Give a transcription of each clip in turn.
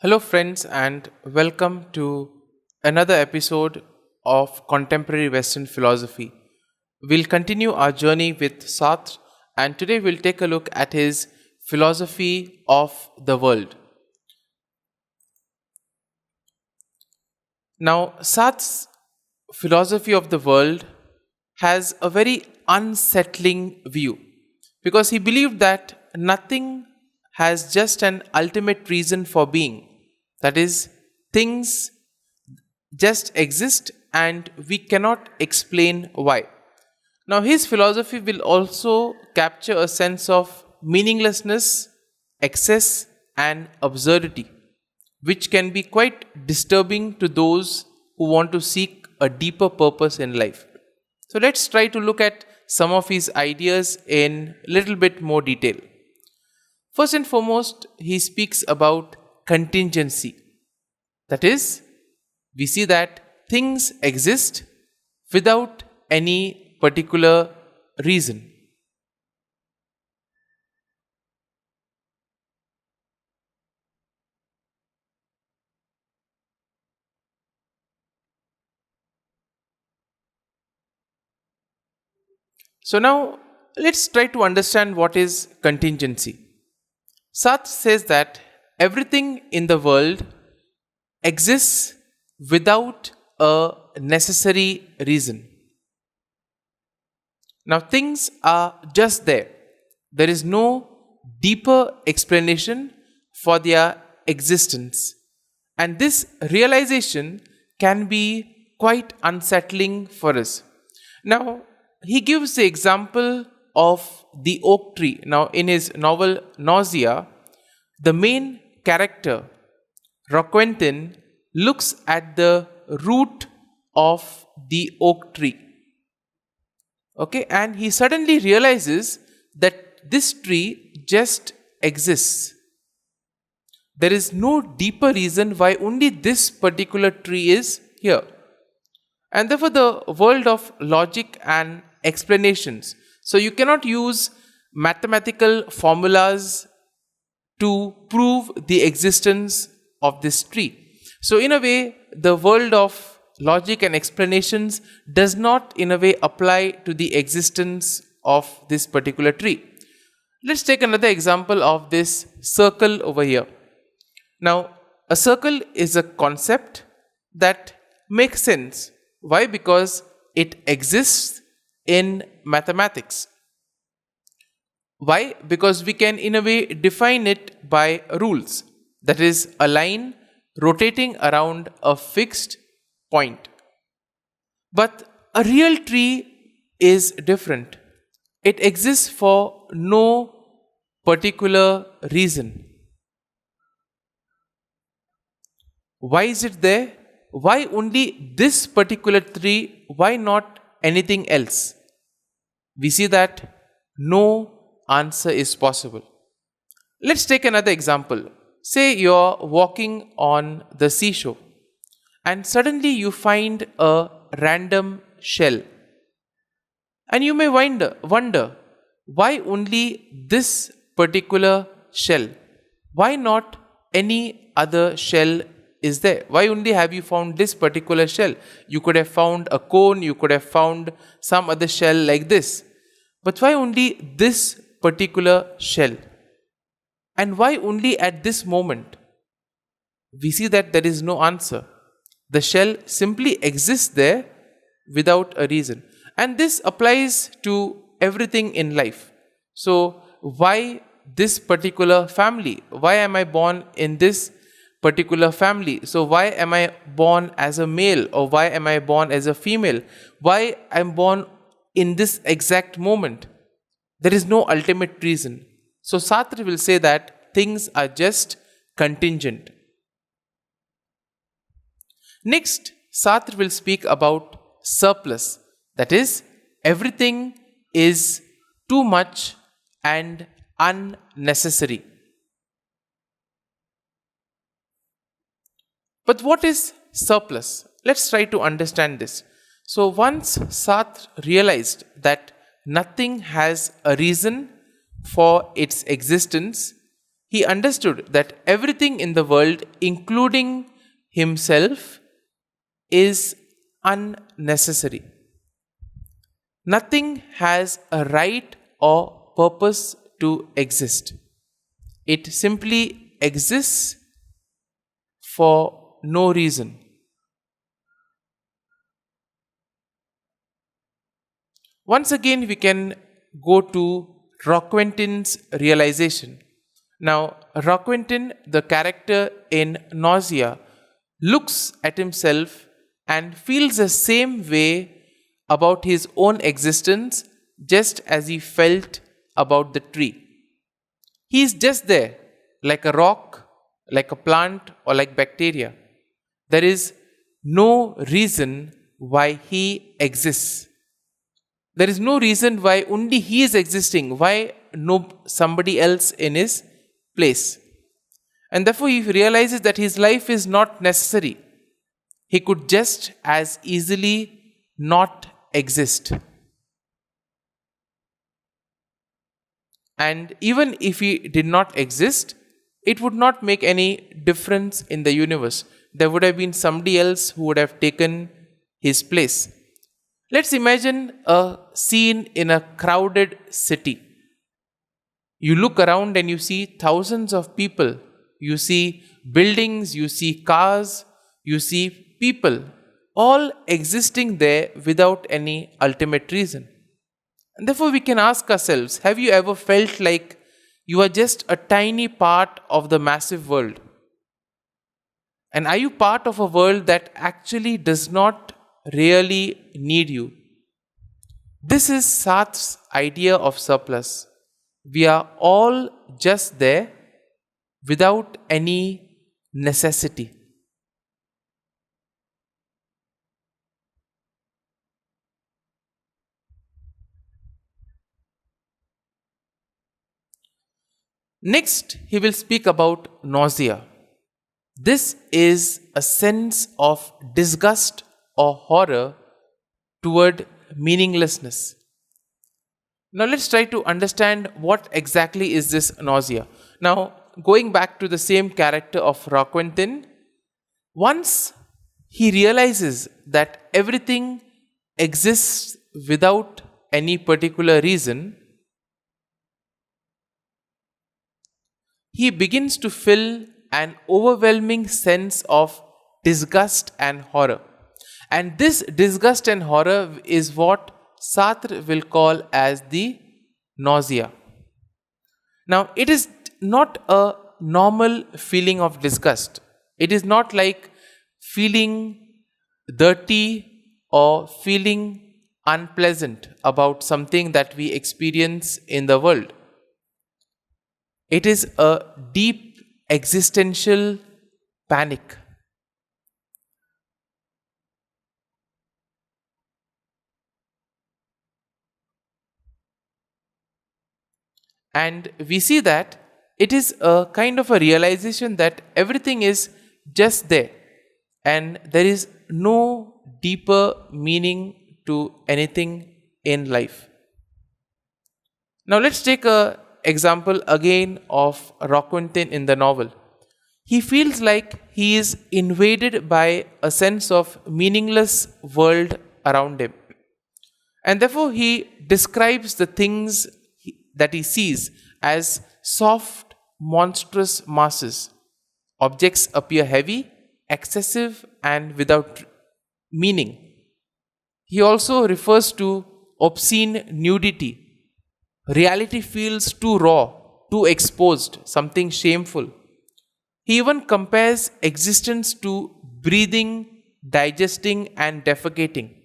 Hello, friends, and welcome to another episode of Contemporary Western Philosophy. We'll continue our journey with Sartre, and today we'll take a look at his philosophy of the world. Now, Sartre's philosophy of the world has a very unsettling view because he believed that nothing has just an ultimate reason for being. That is, things just exist and we cannot explain why. Now, his philosophy will also capture a sense of meaninglessness, excess, and absurdity, which can be quite disturbing to those who want to seek a deeper purpose in life. So, let's try to look at some of his ideas in little bit more detail. First and foremost, he speaks about contingency. That is, we see that things exist without any particular reason. So now let's try to understand what is contingency. Sartre says that everything in the world exists without a necessary reason. Now things are just there. There is no deeper explanation for their existence. And this realization can be quite unsettling for us. Now, he gives the example of the oak tree. Now, in his novel Nausea, the main character, Roquentin, looks at the root of the oak tree. Okay, and he suddenly realizes that this tree just exists. There is no deeper reason why only this particular tree is here. And therefore, the world of logic and explanations. So, you cannot use mathematical formulas to prove the existence of this tree. So, in a way, the world of logic and explanations does not, in a way, apply to the existence of this particular tree. Let's take another example of this circle over here. Now, a circle is a concept that makes sense. Why? Because it exists in mathematics. Why? Because we can, in a way, define it by rules. That is, a line rotating around a fixed point. But a real tree is different. It exists for no particular reason. Why is it there? Why only this particular tree? Why not anything else? We see that no answer is possible. Let's take another example. Say you're walking on the seashore and suddenly you find a random shell. And you may wonder why only this particular shell? Why not any other shell is there? Why only have you found this particular shell? You could have found a cone, you could have found some other shell like this. But why only this particular shell? And why only at this moment? We see that there is no answer. The shell simply exists there without a reason. And this applies to everything in life. So, why this particular family? Why am I born in this particular family? So, why am I born as a male or why am I born as a female? Why I'm born in this exact moment? There is no ultimate reason. So, Sartre will say that things are just contingent. Next, Sartre will speak about surplus. That is, everything is too much and unnecessary. But what is surplus? Let's try to understand this. So, once Sartre realized that nothing has a reason for its existence, he understood that everything in the world, including himself, is unnecessary. Nothing has a right or purpose to exist. It simply exists for no reason. Once again, we can go to Roquentin's realization. Now, Roquentin, the character in Nausea, looks at himself and feels the same way about his own existence just as he felt about the tree. He is just there, like a rock, like a plant, or like bacteria. There is no reason why he exists. There is no reason why only he is existing, why no somebody else in his place. And therefore he realizes that his life is not necessary. He could just as easily not exist. And even if he did not exist, it would not make any difference in the universe. There would have been somebody else who would have taken his place. Let's imagine a scene in a crowded city. You look around and you see thousands of people. You see buildings, you see cars, you see people, all existing there without any ultimate reason. And therefore we can ask ourselves, have you ever felt like you are just a tiny part of the massive world? And are you part of a world that actually does not really need you? This is Sartre's idea of surplus. We are all just there without any necessity. Next, he will speak about nausea. This is a sense of disgust or horror toward meaninglessness. Now let's try to understand what exactly is this nausea. Now, going back to the same character of Roquentin, once he realizes that everything exists without any particular reason, he begins to feel an overwhelming sense of disgust and horror. And this disgust and horror is what Sartre will call as the nausea. Now, it is not a normal feeling of disgust. It is not like feeling dirty or feeling unpleasant about something that we experience in the world. It is a deep existential panic. And we see that it is a kind of a realization that everything is just there and there is no deeper meaning to anything in life. Now let's take an example again of Roquentin in the novel. He feels like he is invaded by a sense of meaningless world around him. And therefore he describes the things that he sees as soft, monstrous masses. Objects appear heavy, excessive, and without meaning. He also refers to obscene nudity. Reality feels too raw, too exposed, something shameful. He even compares existence to breathing, digesting, and defecating,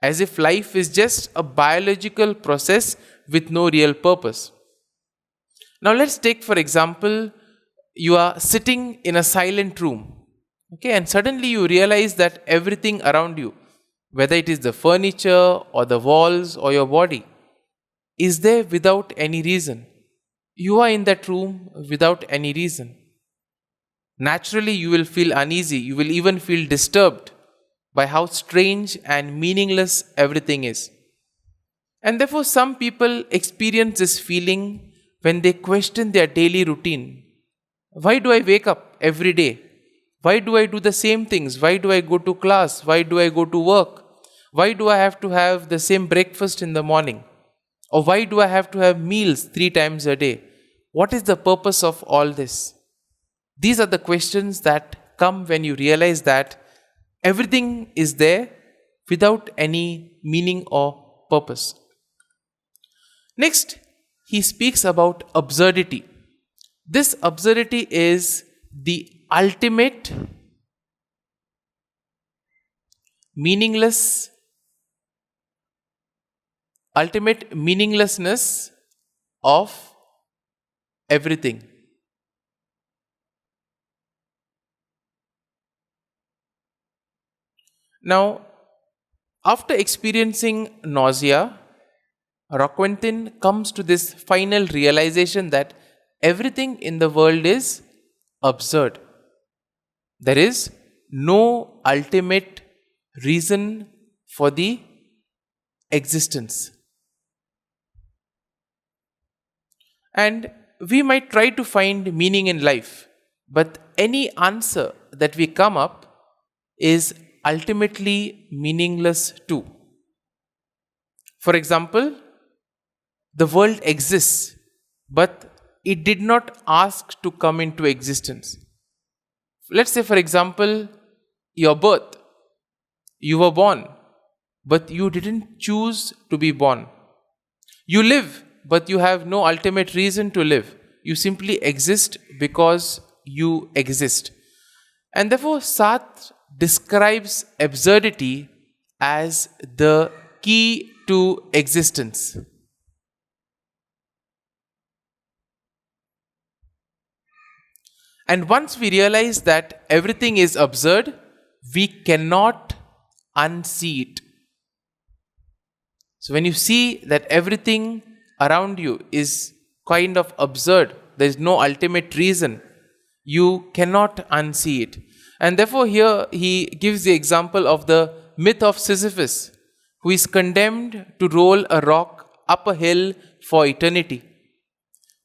as if life is just a biological process with no real purpose. Now let's take, for example, you are sitting in a silent room, okay, and suddenly you realize that everything around you, whether it is the furniture or the walls or your body, is there without any reason. You are in that room without any reason. Naturally, you will feel uneasy. You will even feel disturbed by how strange and meaningless everything is. And therefore, some people experience this feeling when they question their daily routine, Why do I wake up every day? Why do I do the same things? Why do I go to class? Why do I go to work? Why do I have to have the same breakfast in the morning? Or why do I have to have meals 3 times a day? What is the purpose of all this? These are the questions that come when you realize that everything is there without any meaning or purpose. Next, he speaks about absurdity. This absurdity is the ultimate meaningless, ultimate meaninglessness of everything. Now, after experiencing nausea, Roquentin comes to this final realization that everything in the world is absurd. There is no ultimate reason for the existence. And we might try to find meaning in life, but any answer that we come up is ultimately meaningless too. For example, the world exists, but it did not ask to come into existence. Let's say, for example, your birth. You were born, but you didn't choose to be born. You live, but you have no ultimate reason to live. You simply exist because you exist. And therefore, Sartre describes absurdity as the key to existence. And once we realize that everything is absurd, we cannot unsee it. So when you see that everything around you is kind of absurd, there is no ultimate reason, you cannot unsee it. And therefore here he gives the example of the myth of Sisyphus, who is condemned to roll a rock up a hill for eternity,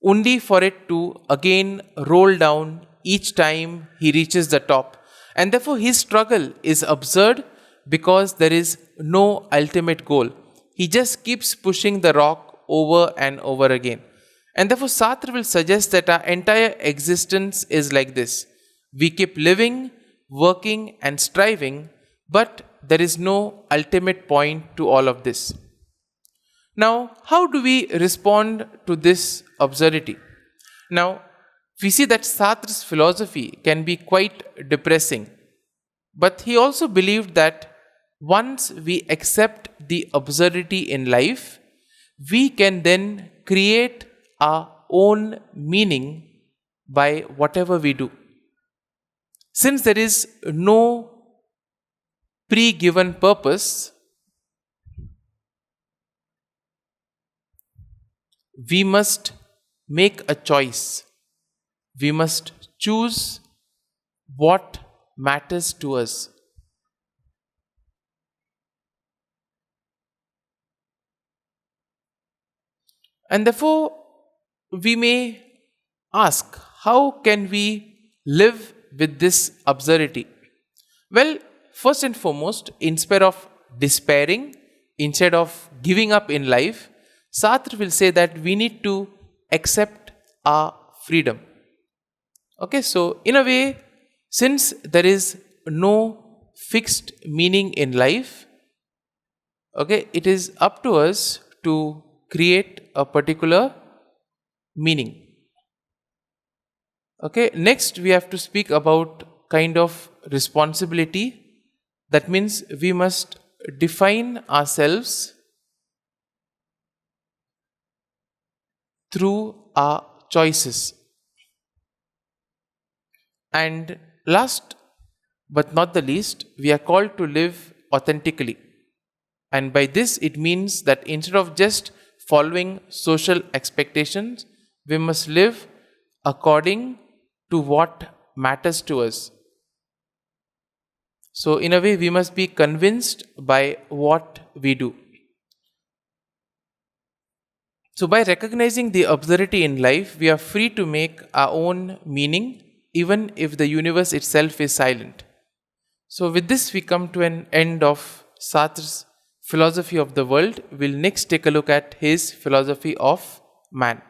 only for it to again roll down each time he reaches the top. And therefore his struggle is absurd because there is no ultimate goal. He just keeps pushing the rock over and over again. And therefore Sartre will suggest that our entire existence is like this. We keep living, working and striving, but there is no ultimate point to all of this. Now, how do we respond to this absurdity? Now, we see that Sartre's philosophy can be quite depressing, but he also believed that once we accept the absurdity in life, we can then create our own meaning by whatever we do. Since there is no pre-given purpose, we must make a choice. We must choose what matters to us. And therefore, we may ask, how can we live with this absurdity? Well, first and foremost, instead of despairing, instead of giving up in life, Sartre will say that we need to accept our freedom. Okay, so in a way, since there is no fixed meaning in life, okay, it is up to us to create a particular meaning. Okay, next we have to speak about kind of responsibility. That means we must define ourselves through our choices. And last but not the least, we are called to live authentically. And by this, it means that instead of just following social expectations, we must live according to what matters to us. So, in a way, we must be convinced by what we do. So, by recognizing the absurdity in life, we are free to make our own meaning, even if the universe itself is silent. So, with this, we come to an end of Sartre's philosophy of the world. We'll next take a look at his philosophy of man.